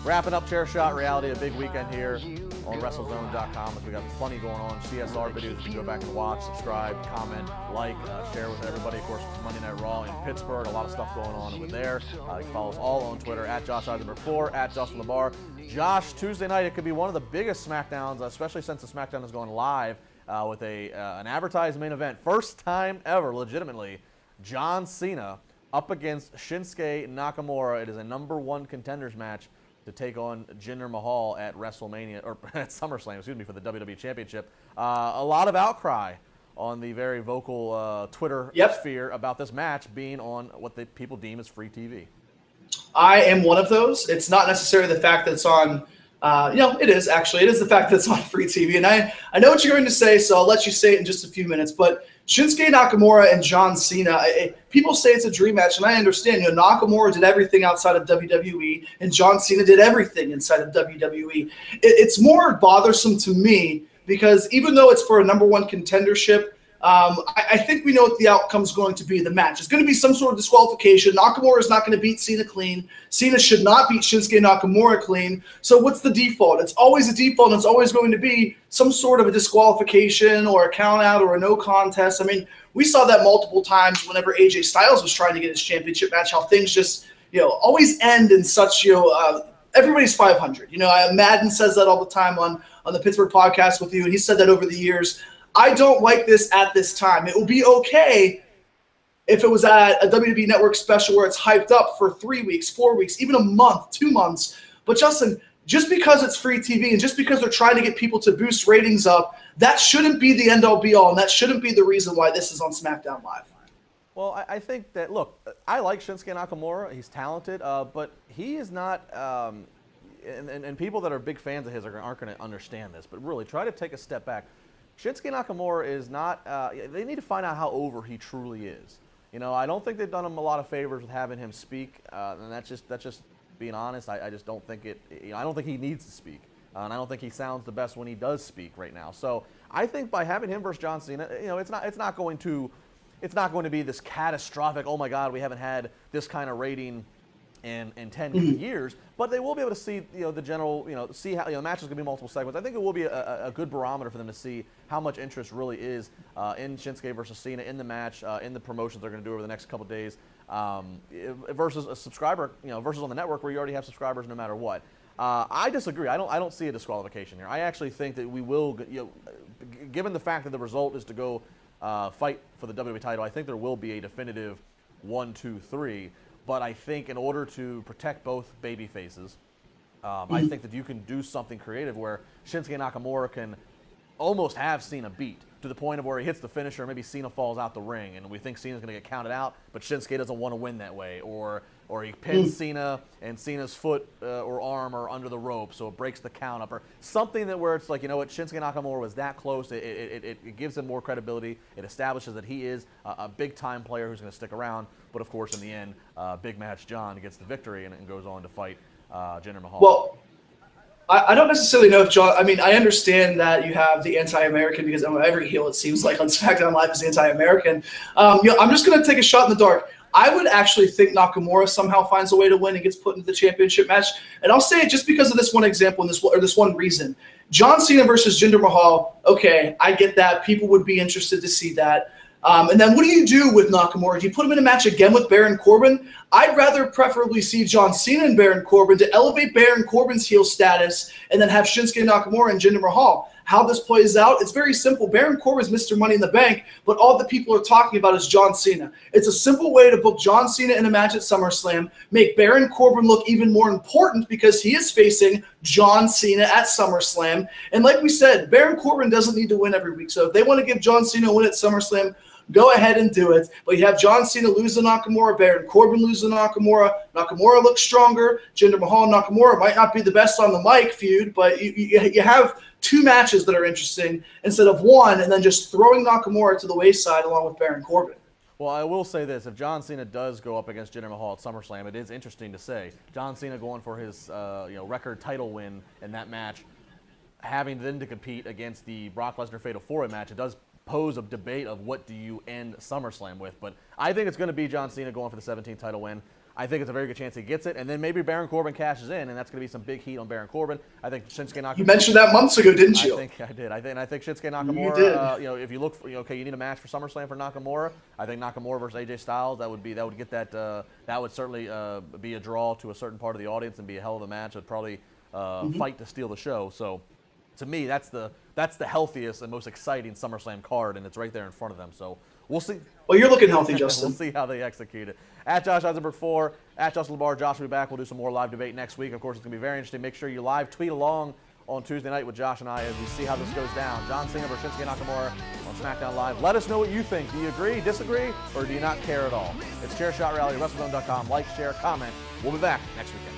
Wrapping up Chair Shot Reality, a big weekend here on WrestleZone.com. We got plenty going on. CSR videos you can go back and watch, subscribe, comment, like, share with everybody. Of course, Monday Night Raw in Pittsburgh, a lot of stuff going on over there. You can follow us all on Twitter, at Josh Eisenberg4, at Justin LaBar. Josh, Tuesday night, it could be one of the biggest SmackDowns, especially since the SmackDown is going live with an advertised main event. First time ever, legitimately, John Cena up against Shinsuke Nakamura. It is a #1 contenders match to take on Jinder Mahal at WrestleMania, or at SummerSlam, excuse me, for the WWE Championship. A lot of outcry on the very vocal Twitter sphere about this match being on what people deem as free TV. I am one of those. It's not necessarily the fact that it's on, it is actually. It is the fact that it's on free TV. And I know what you're going to say, so I'll let you say it in just a few minutes. But Shinsuke Nakamura and John Cena, people say it's a dream match, and I understand. Nakamura did everything outside of WWE, and John Cena did everything inside of WWE. It's more bothersome to me because even though it's for a #1 contendership, I think we know what the outcome's going to be. The match it's going to be some sort of disqualification. Nakamura is not going to beat Cena clean. Cena should not beat Shinsuke Nakamura clean. So what's the default? It's always a default, and it's always going to be some sort of a disqualification or a count out or a no contest. I mean, we saw that multiple times whenever AJ Styles was trying to get his championship match, how things just always end in such everybody's 500. Madden says that all the time on the Pittsburgh podcast with you, and he said that over the years. I don't like this at this time. It will be okay if it was at a WWE Network special where it's hyped up for 3 weeks, 4 weeks, even a month, 2 months. But Justin, just because it's free TV and just because they're trying to get people to boost ratings up, that shouldn't be the end-all be-all, and that shouldn't be the reason why this is on SmackDown Live. Well, I think that, look, I like Shinsuke Nakamura. He's talented, but he is not and people that are big fans of his aren't going to understand this, but really try to take a step back. Shinsuke Nakamura is not they need to find out how over he truly is. I don't think they've done him a lot of favors with having him speak, and that's just being honest. I just don't think I don't think he needs to speak, and I don't think he sounds the best when he does speak right now. So I think by having him versus John Cena, it's not going to be this catastrophic, oh my God, we haven't had this kind of rating in 10 years, but they will be able to see, the general, see how, the match is going to be multiple segments. I think it will be a good barometer for them to see how much interest really is in Shinsuke versus Cena in the match, in the promotions they're going to do over the next couple of days, versus a subscriber, versus on the network where you already have subscribers no matter what. I disagree. I don't see a disqualification here. I actually think that we will, given the fact that the result is to go fight for the WWE title, I think there will be a definitive 1, 2, 3. But I think in order to protect both baby faces, I think that you can do something creative where Shinsuke Nakamura can almost have Cena beat to the point of where he hits the finisher, maybe Cena falls out the ring, and we think Cena's going to get counted out, but Shinsuke doesn't want to win that way. Or he pins Cena, and Cena's foot or arm are under the rope, so it breaks the count up. Or something that where it's like, Shinsuke Nakamura was that close. It gives him more credibility. It establishes that he is a big-time player who's going to stick around. But, of course, in the end, Big Match John gets the victory and goes on to fight Jinder Mahal. Well, I don't necessarily know if John – I mean, I understand that you have the anti-American because every heel, it seems like, on SmackDown Live is anti-American. I'm just going to take a shot in the dark. I would actually think Nakamura somehow finds a way to win and gets put into the championship match. And I'll say it just because of this one example and this one reason. John Cena versus Jinder Mahal, okay, I get that. People would be interested to see that. And then what do you do with Nakamura? Do you put him in a match again with Baron Corbin? I'd rather preferably see John Cena and Baron Corbin to elevate Baron Corbin's heel status and then have Shinsuke Nakamura and Jinder Mahal. How this plays out, it's very simple. Baron Corbin's Mr. Money in the Bank, but all the people are talking about is John Cena. It's a simple way to book John Cena in a match at SummerSlam, make Baron Corbin look even more important because he is facing John Cena at SummerSlam. And like we said, Baron Corbin doesn't need to win every week. So if they want to give John Cena a win at SummerSlam, go ahead and do it. But you have John Cena lose to Nakamura, Baron Corbin lose to Nakamura. Nakamura looks stronger. Jinder Mahal and Nakamura might not be the best on the mic feud, but you have two matches that are interesting instead of one and then just throwing Nakamura to the wayside along with Baron Corbin. Well, I will say this. If John Cena does go up against Jinder Mahal at SummerSlam, it is interesting to say. John Cena going for his record title win in that match, having then to compete against the Brock Lesnar Fatal 4-Way match, it does pose a debate of what do you end SummerSlam with. But I think it's going to be John Cena going for the 17th title win. I think it's a very good chance he gets it, and then maybe Baron Corbin cashes in, and that's going to be some big heat on Baron Corbin. I think Shinsuke Nakamura. You mentioned that months ago, didn't you? I think I did. I think Shinsuke Nakamura. You did. If you look for, okay, you need a match for SummerSlam for Nakamura. I think Nakamura versus AJ Styles. That would get that. That would certainly be a draw to a certain part of the audience and be a hell of a match. It'd probably fight to steal the show. So, to me, that's the healthiest and most exciting SummerSlam card, and it's right there in front of them. So. We'll see. Well, you're looking healthy, Justin. We'll see how they execute it. At Josh Eisenberg 4, at Justin LeBar. Josh will be back. We'll do some more live debate next week. Of course, it's going to be very interesting. Make sure you live tweet along on Tuesday night with Josh and I as we see how this goes down. John Cena versus Shinsuke Nakamura on SmackDown Live. Let us know what you think. Do you agree, disagree, or do you not care at all? It's Chairshot Rally, WrestleZone.com. Like, share, comment. We'll be back next weekend.